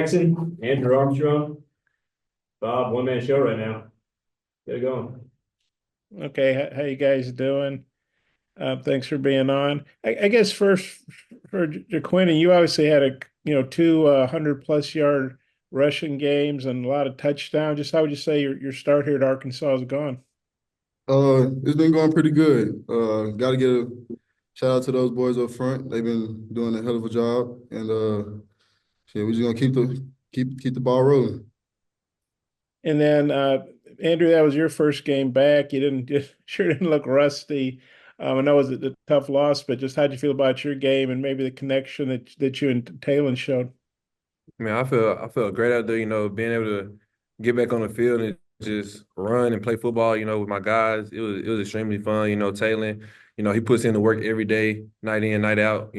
Jackson, Andrew Armstrong. Bob, one-man show right now. Get it going. Okay, how you guys doing? Thanks for being on. I guess first for Jaquin, you obviously had two 100+ yard rushing games and a lot of touchdowns. Just how would you say your start here at Arkansas has gone? It's been going pretty good. Got to get a shout out to those boys up front. They've been doing a hell of a job, and yeah, we're just gonna keep the ball rolling. And then Andrew, that was your first game back. You sure didn't look rusty. I know it was a tough loss, but just how'd you feel about your game and maybe the connection that you and Talon showed? I felt great out there, being able to get back on the field and just run and play football, with my guys. It was extremely fun. Taylor, he puts in the work every day, night in, night out,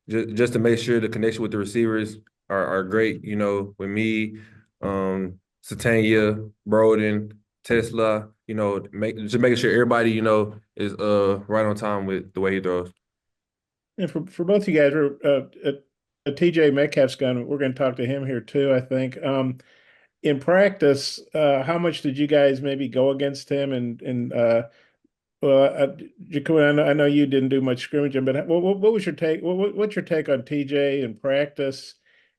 just to make sure the connection with the receivers are great, with me, Satania, Broden, Tesla, just making sure everybody, is right on time with the way he throws. And for both of you guys, TJ Metcalf's gone. We're going to talk to him here too, I think. In practice, how much did you guys maybe go against him? Well, Jacob, I know you didn't do much scrimmaging, but what was your take? What's your take on TJ in practice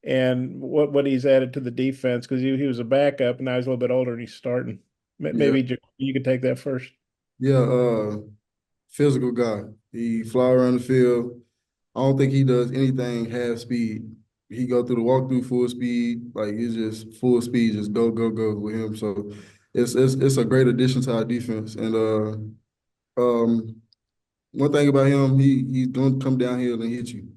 and what he's added to the defense? Because he was a backup and now he's a little bit older and he's starting. Yeah, Maybe you could take that first. yeah. Physical guy. He fly around the field. I don't think he does anything half speed. He go through the walkthrough full speed, like it's just full speed, just go go go with him. So it's a great addition to our defense. And one thing about him, he's gonna come downhill and hit you.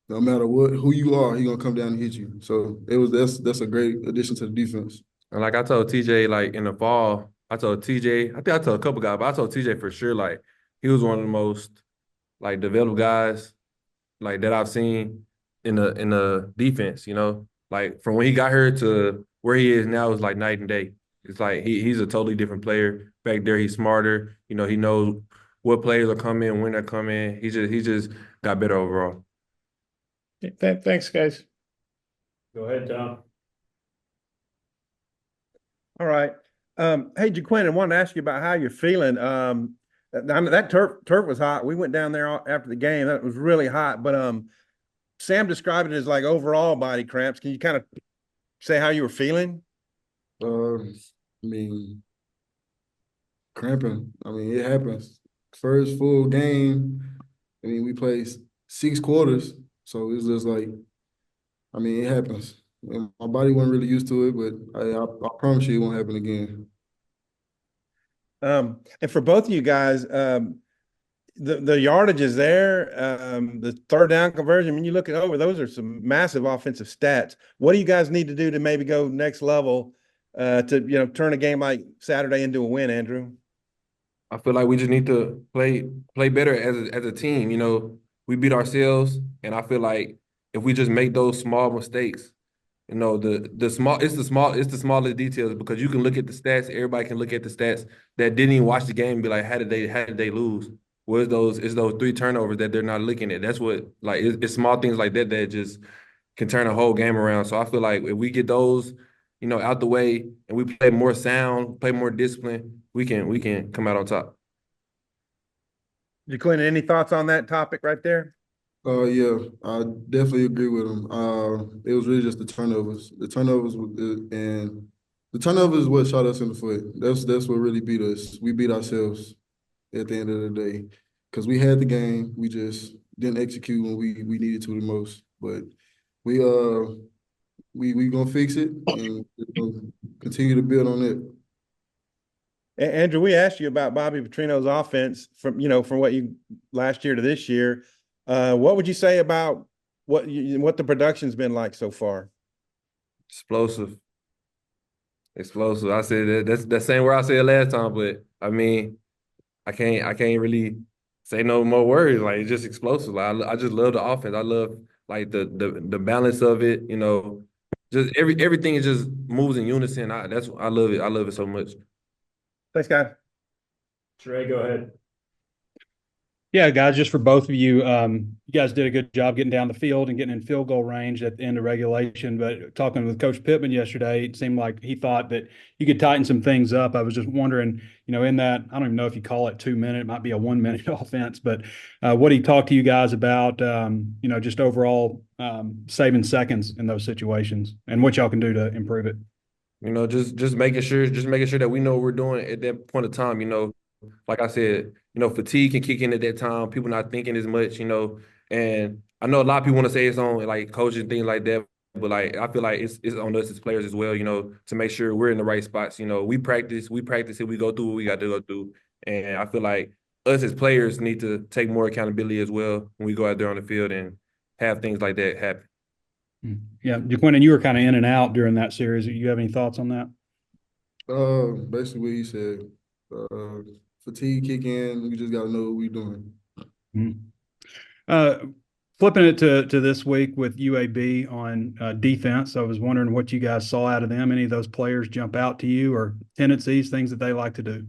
No matter who you are, he gonna come down and hit you. So that's a great addition to the defense. And like I told TJ, like in the fall, I told TJ, I think I told a couple guys, but I told TJ for sure, like he was one of the most like developed guys like that I've seen in the defense, Like from when he got here to where he is now is like night and day. It's like he's a totally different player. Back there, he's smarter. He knows what players are coming, when they're coming. He just got better overall. Thanks, guys. Go ahead, Tom. All right. Hey, Jaquin, I wanted to ask you about how you're feeling. I mean, that turf was hot. We went down there after the game. That was really hot. But Sam described it as like overall body cramps. Can you kind of say how you were feeling? I mean, cramping. I mean, it happens. First full game. I mean, we played 6 quarters, so it's just like, I mean, it happens. And my body wasn't really used to it, but I promise you it won't happen again. And for both of you guys, the yardage is there, the third down conversion. When you look it over, those are some massive offensive stats. What do you guys need to do to maybe go next level to turn a game like Saturday into a win, Andrew? I feel like we just need to play better as a team. We beat ourselves, and I feel like if we just make those small mistakes, it's the smallest details because you can look at the stats. Everybody can look at the stats that didn't even watch the game and be like, how did they lose? It's those 3 turnovers that they're not looking at. That's what like it's small things like that that just can turn a whole game around. So I feel like if we get those, out the way and we play more sound, play more discipline, we can come out on top. Jaquin, any thoughts on that topic right there? Yeah, I definitely agree with him. It was really just the turnovers. And the turnovers is what shot us in the foot. That's what really beat us. We beat ourselves at the end of the day because we had the game. We just didn't execute when we needed to the most. But we we gonna fix it and we're gonna continue to build on it. Andrew, we asked you about Bobby Petrino's offense from what you last year to this year. What would you say about what the production's been like so far? Explosive. Explosive. I said that's the same word I said last time, but I mean, I can't really say no more words. Like it's just explosive. Like, I just love the offense. I love like the balance of it. Just everything is just moves in unison. I love it. I love it so much. Thanks, guys. Trey, go ahead. Yeah, guys, just for both of you, you guys did a good job getting down the field and getting in field goal range at the end of regulation. But talking with Coach Pittman yesterday, it seemed like he thought that you could tighten some things up. I was just wondering, in that, I don't even know if you call it 2 minute, it might be a 1 minute offense, but what he talked to you guys about, just overall saving seconds in those situations and what y'all can do to improve it. Just making sure that we know what we're doing at that point of time. Like I said, fatigue can kick in at that time. People not thinking as much. And I know a lot of people want to say it's on like coaching things like that, but like I feel like it's on us as players as well. To make sure we're in the right spots. We practice it, we go through what we got to go through, and I feel like us as players need to take more accountability as well when we go out there on the field and have things like that happen. Yeah, Jaquindon, you were kind of in and out during that series. You have any thoughts on that? Basically what he said. Fatigue kick in. We just got to know what we're doing. Flipping it to this week with UAB on defense, I was wondering what you guys saw out of them. Any of those players jump out to you, or tendencies, things that they like to do?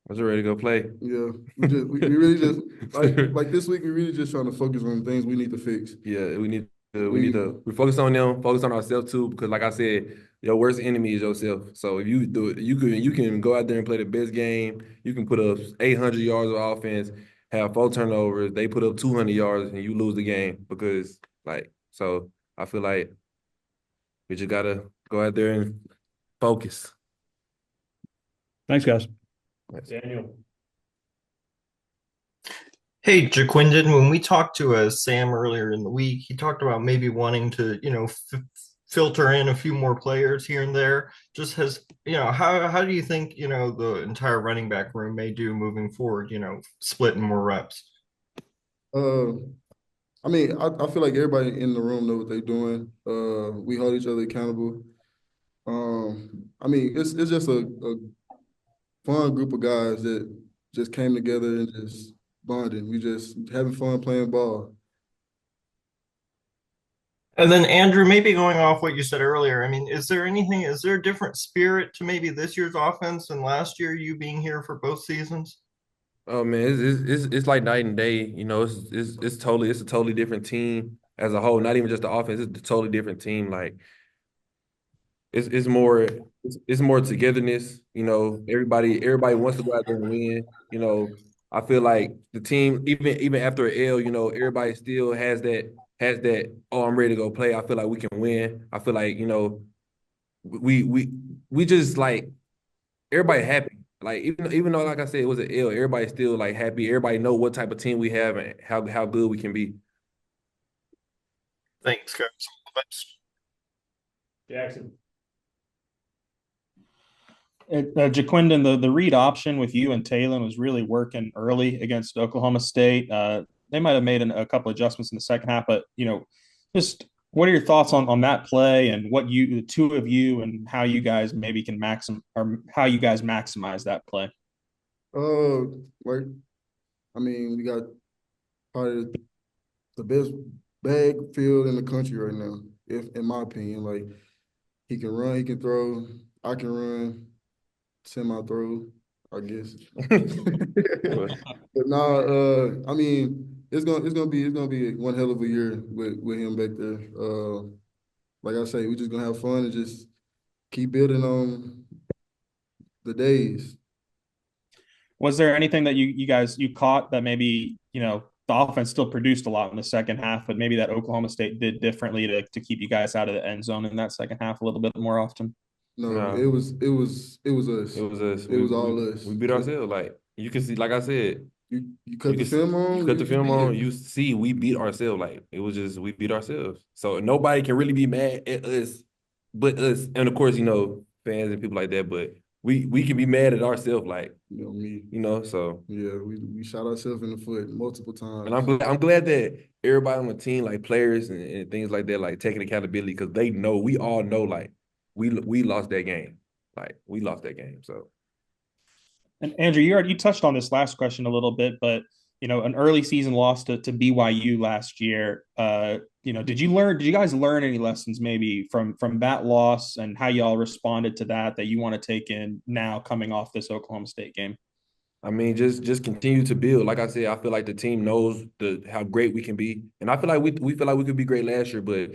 Was ready to go play? Yeah, we really just like this week. We really just trying to focus on things we need to fix. Yeah, we focus on them, focus on ourselves too, because like I said, your worst enemy is yourself. So if you do it, you can go out there and play the best game. You can put up 800 yards of offense, have 4 turnovers. They put up 200 yards, and you lose the game because so I feel like we just gotta go out there and focus. Thanks, guys. Daniel. Hey, Jaquindon, when we talked to Sam earlier in the week, he talked about maybe wanting to, filter in a few more players here and there. Just how do you think, the entire running back room may do moving forward, splitting more reps? I mean, I feel like everybody in the room know what they're doing. We hold each other accountable. I mean, it's just a fun group of guys that just came together and just bonding. We just having fun playing ball. And then Andrew, maybe going off what you said earlier, I mean, is there a different spirit to maybe this year's offense than last year, you being here for both seasons? Oh man, it's like night and day. It's a totally different team as a whole. Not even just the offense; it's a totally different team. Like it's more togetherness. Everybody wants to go out there and win. I feel like the team, even after an L, everybody still has that. Oh, I'm ready to go play. I feel like we can win. I feel like we just like everybody happy. Like even though like I said it was an L, everybody's still like happy. Everybody know what type of team we have and how good we can be. Thanks, guys. Jackson. Jaquindon, the read option with you and Talon was really working early against Oklahoma State. They might have made a couple adjustments in the second half, but just what are your thoughts on that play and the two of you, and how you guys maybe can maximize that play? I mean, we got probably the best bag field in the country right now, if in my opinion. Like he can run, he can throw, I can run. Semi-throw, I guess. But no, I mean, it's gonna be one hell of a year with him back there. Like I say, we just gonna have fun and just keep building on the days. Was there anything that you guys caught that maybe the offense still produced a lot in the second half, but maybe that Oklahoma State did differently to keep you guys out of the end zone in that second half a little bit more often? No, it was us. It was us. It was all us. We beat ourselves. Like you can see, like I said, you cut the film on. You cut the film on. You see, we beat ourselves. Like it was just we beat ourselves. So nobody can really be mad at us, but us. And of course, fans and people like that. But we can be mad at ourselves. Like me. So yeah, we shot ourselves in the foot multiple times. And I'm glad that everybody on the team, like players and things like that, like taking accountability because we all know, like. We lost that game. Like we lost that game. So And Andrew, you touched on this last question a little bit, but an early season loss to BYU last year. Did you guys learn any lessons maybe from that loss and how y'all responded to that you want to take in now coming off this Oklahoma State game? I mean, just continue to build. Like I said, I feel like the team knows how great we can be, and I feel like we feel like we could be great last year, but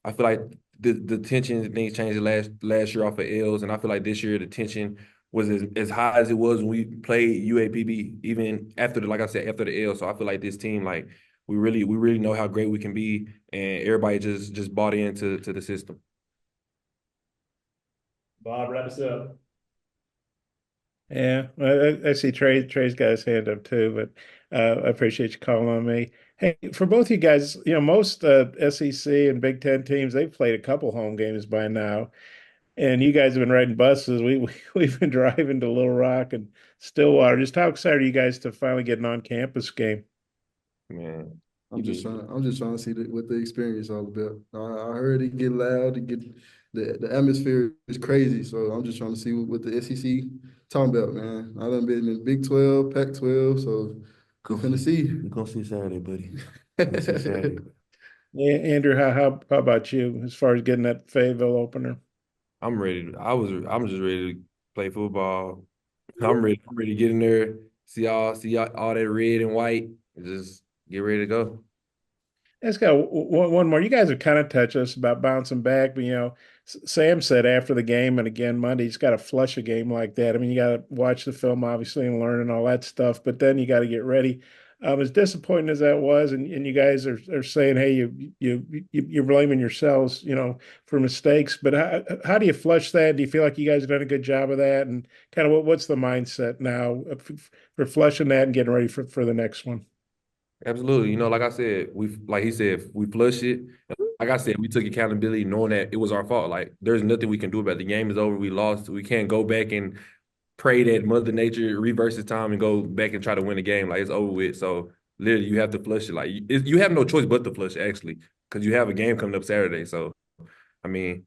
I feel like the tension and things changed last year off of L's, and I feel like this year the tension was as high as it was when we played UAPB, even after like I said, after the L. So I feel like this team, like we really know how great we can be, and everybody just bought into the system. Bob, wrap us up. Yeah, I see Trey's got his hand up too, but I appreciate you calling on me. Hey, for both you guys, most SEC and Big Ten teams, they've played a couple home games by now, and you guys have been riding buses. We've been driving to Little Rock and Stillwater. Just how excited are you guys to finally get an on-campus game? Man, I'm just trying to see what the experience all about. I heard it get loud, the atmosphere is crazy. So I'm just trying to see what the SEC talking about, man. I done been in Big 12, Pac-12, so we're gonna see. You're gonna see Saturday, buddy. Gonna see Saturday. Yeah, Andrew, how about you as far as getting that Fayetteville opener? I'm ready. I'm just ready to play football. I'm ready to get in there, see all that red and white, and just get ready to go. Let's go one more. You guys have kind of touched us about bouncing back, but Sam said after the game and again Monday, you just got to flush a game like that. I mean, you got to watch the film obviously and learn and all that stuff, but then you got to get ready. As disappointing as that was, and you guys are saying, hey, you're blaming yourselves, for mistakes. But how do you flush that? Do you feel like you guys have done a good job of that? And kind of what's the mindset now for flushing that and getting ready for the next one? Absolutely. Like I said, like he said, we flushed it. Like I said, we took accountability knowing that it was our fault. Like there's nothing we can do about it. The game is over. We lost. We can't go back and pray that Mother Nature reverses time and go back and try to win the game. Like it's over with. So literally, you have to flush it. Like you have no choice but to flush actually, because you have a game coming up Saturday. So, I mean,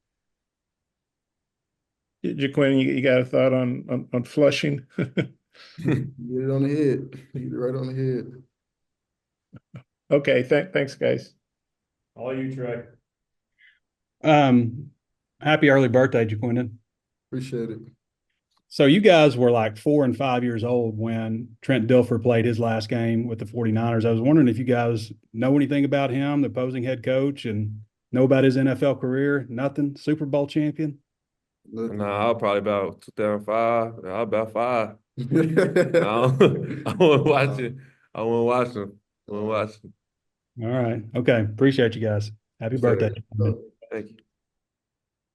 Jaquin, you got a thought on flushing? Get it on the head. Get it right on the head. Okay, thanks, guys. All you, Trey. Happy early birthday, Jaquindon. Appreciate it. So you guys were like 4 and 5 years old when Trent Dilfer played his last game with the 49ers. I was wondering if you guys know anything about him, the opposing head coach, and know about his NFL career. Nothing? Super Bowl champion? nah, I'll probably about 2005. I'll about 5. I won't watch it. I won't watch him. I won't watch him. All right. Okay. Appreciate you guys. Happy birthday. Thank you.